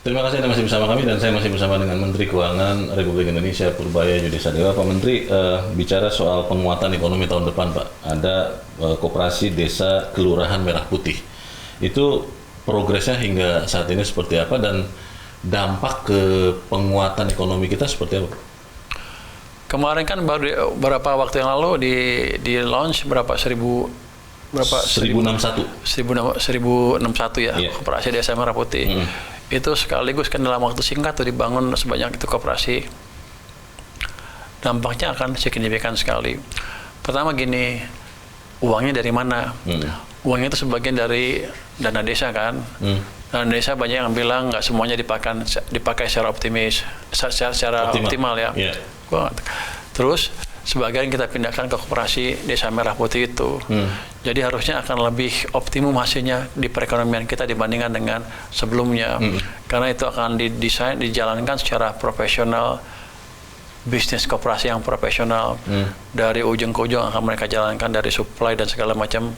Terima kasih Anda masih bersama kami dan saya masih bersama dengan Menteri Keuangan Republik Indonesia Purbaya Yudi Sadewa. Pak Menteri, bicara soal penguatan ekonomi tahun depan, Pak. Ada Koperasi Desa Kelurahan Merah Putih. Itu progresnya hingga saat ini seperti apa dan dampak ke penguatan ekonomi kita seperti apa? Kemarin kan baru beberapa waktu yang lalu di launch berapa 1061 ya, yeah. Koperasi Desa Merah Putih. Itu sekaligus kan dalam waktu singkat tuh dibangun sebanyak itu koperasi. Dampaknya akan signifikan sekali. Pertama gini, uangnya dari mana? Uangnya itu sebagian dari dana desa kan. Dana desa banyak yang bilang nggak semuanya dipakai secara secara optimal ya. Yeah. Terus sebagian kita pindahkan ke Koperasi Desa Merah Putih itu. Jadi harusnya akan lebih optimum hasilnya di perekonomian kita dibandingkan dengan sebelumnya. Karena itu akan dijalankan secara profesional, bisnis koperasi yang profesional. Dari ujung ke ujung akan mereka jalankan dari supply dan segala macam.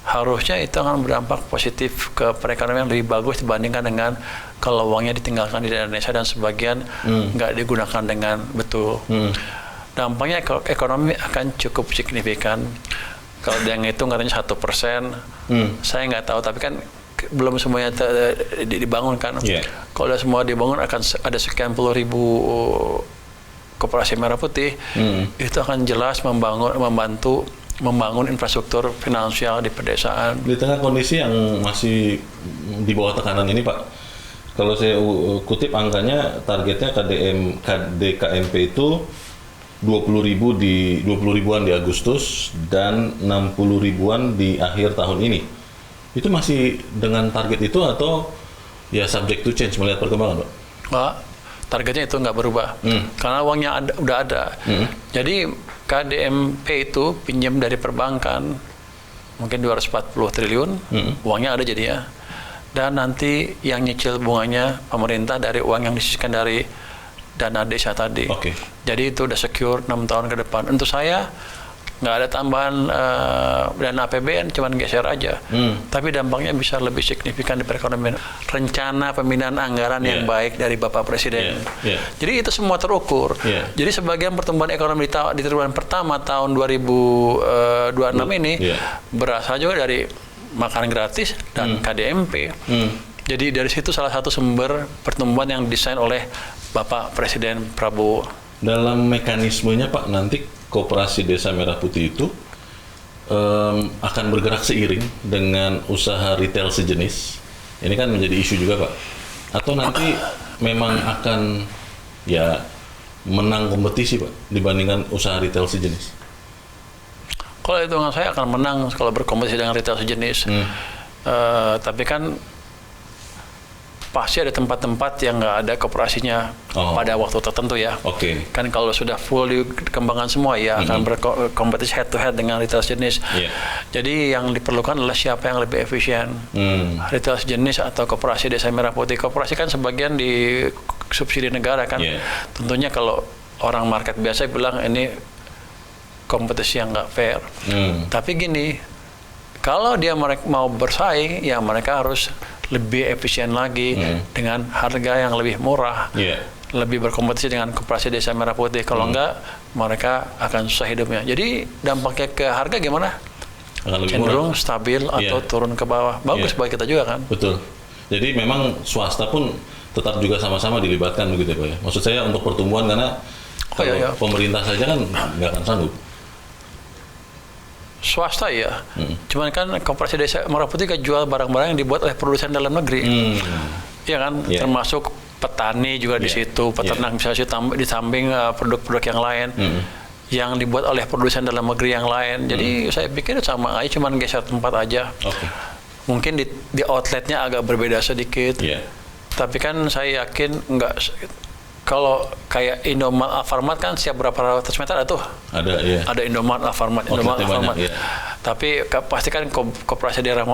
Harusnya itu akan berdampak positif ke perekonomian lebih bagus dibandingkan dengan kalau uangnya ditinggalkan di dana desa dan sebagian nggak digunakan dengan betul. Dampaknya ekonomi akan cukup signifikan. Kalau dia ngitung katanya 1%, saya nggak tahu, tapi kan belum semuanya dibangun kan. Yeah. Kalau udah semua dibangun akan ada sekian puluh ribu Koperasi Merah Putih, itu akan jelas membantu membangun infrastruktur finansial di pedesaan. Di tengah kondisi yang masih di bawah tekanan ini, Pak, kalau saya kutip angkanya, targetnya KDKMP itu 20 ribuan di Agustus dan 60 ribuan di akhir tahun ini. Itu masih dengan target itu atau ya subject to change melihat perkembangan, Pak? Wah, targetnya itu nggak berubah karena uangnya udah ada. Jadi KDMP itu pinjam dari perbankan mungkin 240 triliun, uangnya ada jadinya. Dan nanti yang nyicil bunganya pemerintah dari uang yang disisihkan dari dana desa tadi. Okay. Jadi itu udah secure 6 tahun ke depan. Untuk saya nggak ada tambahan dana APBN, cuman geser aja. Tapi dampaknya bisa lebih signifikan di perekonomian. Rencana pemindahan anggaran yang baik dari Bapak Presiden. Jadi itu semua terukur. Jadi sebagian pertumbuhan ekonomi di triwulan pertama tahun 2026 ini berasal juga dari makanan gratis dan KDMP. Jadi dari situ salah satu sumber pertumbuhan yang didesain oleh Bapak Presiden Prabowo. Dalam mekanismenya, Pak, nanti Koperasi Desa Merah Putih itu akan bergerak seiring dengan usaha retail sejenis. Ini kan menjadi isu juga, Pak. Atau nanti memang akan ya menang kompetisi, Pak, dibandingkan usaha retail sejenis? Kalau hitungan saya akan menang kalau berkompetisi dengan retail sejenis. Tapi kan pasti ada tempat-tempat yang nggak ada koperasinya pada waktu tertentu ya. Kan kalau sudah full dikembangkan semua ya akan berkompetisi head to head dengan retail sejenis. Jadi yang diperlukan adalah siapa yang lebih efisien, retail sejenis atau Koperasi Desa Merah Putih. Koperasi kan sebagian di subsidi negara kan. Tentunya kalau orang market biasa bilang ini kompetisi yang nggak fair. Tapi gini, kalau dia mau bersaing ya mereka harus lebih efisien lagi dengan harga yang lebih murah, lebih berkompetisi dengan Koperasi Desa Merah Putih. Kalau enggak, mereka akan susah hidupnya. Jadi dampaknya ke harga gimana? Cenderung stabil atau turun ke bawah. Bagus bagi kita juga kan? Betul. Jadi memang swasta pun tetap juga sama-sama dilibatkan begitu ya, Pak ya? Maksud saya untuk pertumbuhan karena kalau pemerintah saja kan nggak akan sanggup. Swasta ya, cuman kan Koperasi Desa Merah Putih kan jual barang-barang yang dibuat oleh produsen dalam negeri, ya kan, termasuk petani juga di situ, peternak misalnya di samping produk-produk yang lain yang dibuat oleh produsen dalam negeri yang lain. Jadi saya pikir sama aja, cuman geser tempat aja. Mungkin di outletnya agak berbeda sedikit, tapi kan saya yakin nggak. Kalau kayak Indomaret, Alfamart kan setiap berapa ratus meter ada tuh. Ada Indomaret, Alfamart. Tapi pasti kan Koperasi daerah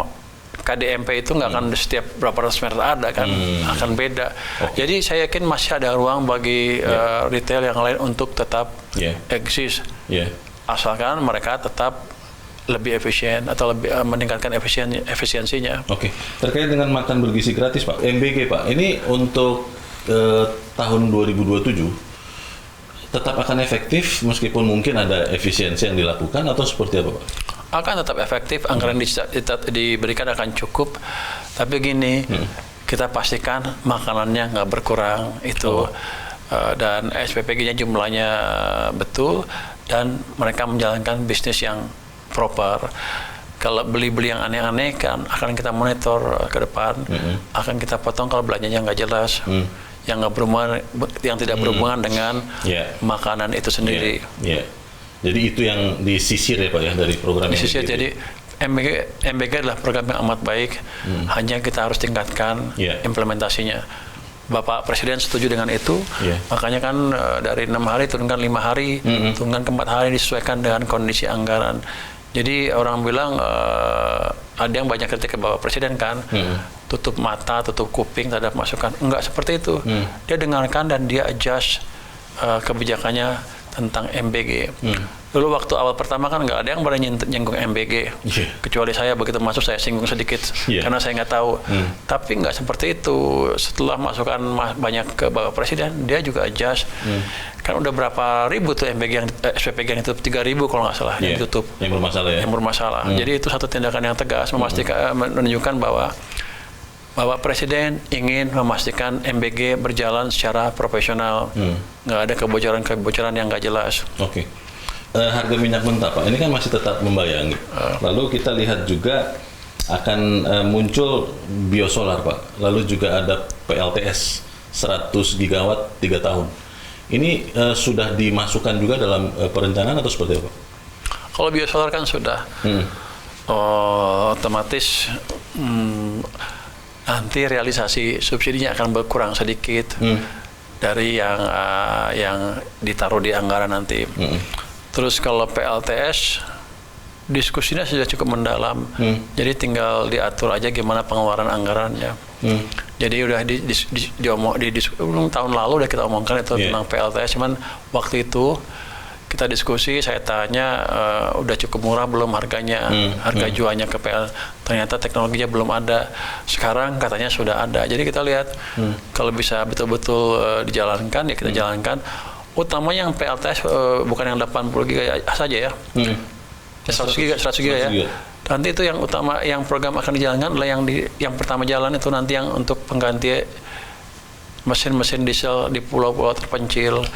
KDMP itu nggak akan setiap berapa ratus meter ada kan, akan beda. Jadi saya yakin masih ada ruang bagi retail yang lain untuk tetap eksis. Asalkan mereka tetap lebih efisien atau lebih meningkatkan efisiensinya. Oke, terkait dengan makan bergizi gratis Pak, MBG Pak, ini untuk tahun 2027 tetap akan efektif meskipun mungkin ada efisiensi yang dilakukan atau seperti apa Pak? Akan tetap efektif, anggaran diberikan akan cukup, tapi gini, kita pastikan makanannya nggak berkurang itu. Dan SPPG-nya jumlahnya betul dan mereka menjalankan bisnis yang proper. Kalau beli-beli yang aneh-aneh kan akan kita monitor ke depan, akan kita potong kalau belanjanya nggak jelas, yang nggak berhubungan, yang tidak berhubungan dengan makanan itu sendiri. Jadi itu yang disisir ya Pak ya dari program ini. Disisir, jadi MBG adalah program yang amat baik, hanya kita harus tingkatkan implementasinya. Bapak Presiden setuju dengan itu, makanya kan dari 6 hari turunkan 5 hari, turunkan ke 4 hari disesuaikan dengan kondisi anggaran. Jadi orang bilang ada yang banyak kritik ke Bapak Presiden kan, tutup mata, tutup kuping terhadap masukan. Enggak seperti itu. Dia dengarkan dan dia adjust kebijakannya tentang MBG. Dulu waktu awal pertama kan nggak ada yang berani nyinggung MBG, kecuali saya begitu masuk saya singgung sedikit karena saya nggak tahu. Tapi nggak seperti itu. Setelah masukan banyak ke Bapak Presiden, dia juga adjust. Kan udah berapa ribu tuh MBG yang SPPG yang itu 3.000 kalau nggak salah yang ditutup. Yang bermasalah ya. Yang bermasalah. Jadi itu satu tindakan yang tegas memastikan menunjukkan bahwa Bapak Presiden ingin memastikan MBG berjalan secara profesional, nggak ada kebocoran yang nggak jelas. Oke. Harga minyak mentah Pak, ini kan masih tetap membayangi. Lalu kita lihat juga akan muncul biosolar Pak. Lalu juga ada PLTS 100 gigawatt 3 tahun. Ini sudah dimasukkan juga dalam perencanaan atau seperti apa? Kalau biosolar kan sudah otomatis nanti realisasi subsidinya akan berkurang sedikit dari yang ditaruh di anggaran nanti. Terus kalau PLTS diskusinya sudah cukup mendalam, jadi tinggal diatur aja gimana pengeluaran anggarannya. Jadi udah tahun lalu udah kita omongkan itu tentang PLTS, cuman waktu itu kita diskusi, saya tanya udah cukup murah belum harganya, harga jualnya ke PL, ternyata teknologinya belum ada. Sekarang katanya sudah ada. Jadi kita lihat kalau bisa betul-betul dijalankan ya kita jalankan. Utamanya yang PLTS bukan yang 80 GB saja ya. 100 GB ya. Nanti itu yang utama, yang program akan dijalankan adalah yang pertama jalan itu nanti yang untuk pengganti mesin-mesin diesel di pulau-pulau terpencil.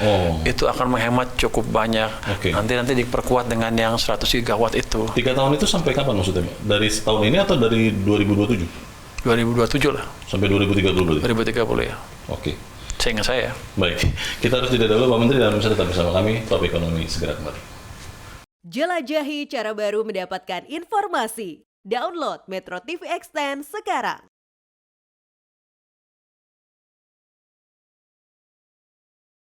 Itu akan menghemat cukup banyak. Nanti diperkuat dengan yang 100 gigawatt itu. 3 tahun itu sampai kapan maksudnya? Dari setahun ini atau dari 2027? 2027 lah. Sampai 2030 berarti? 2030 ya. Oke. Seingat saya. Baik, kita harus jeda dulu Pak Menteri dan bisa tetap bersama kami. Top Ekonomi segera kembali. Jelajahi cara baru mendapatkan informasi. Download Metro TV Extend sekarang.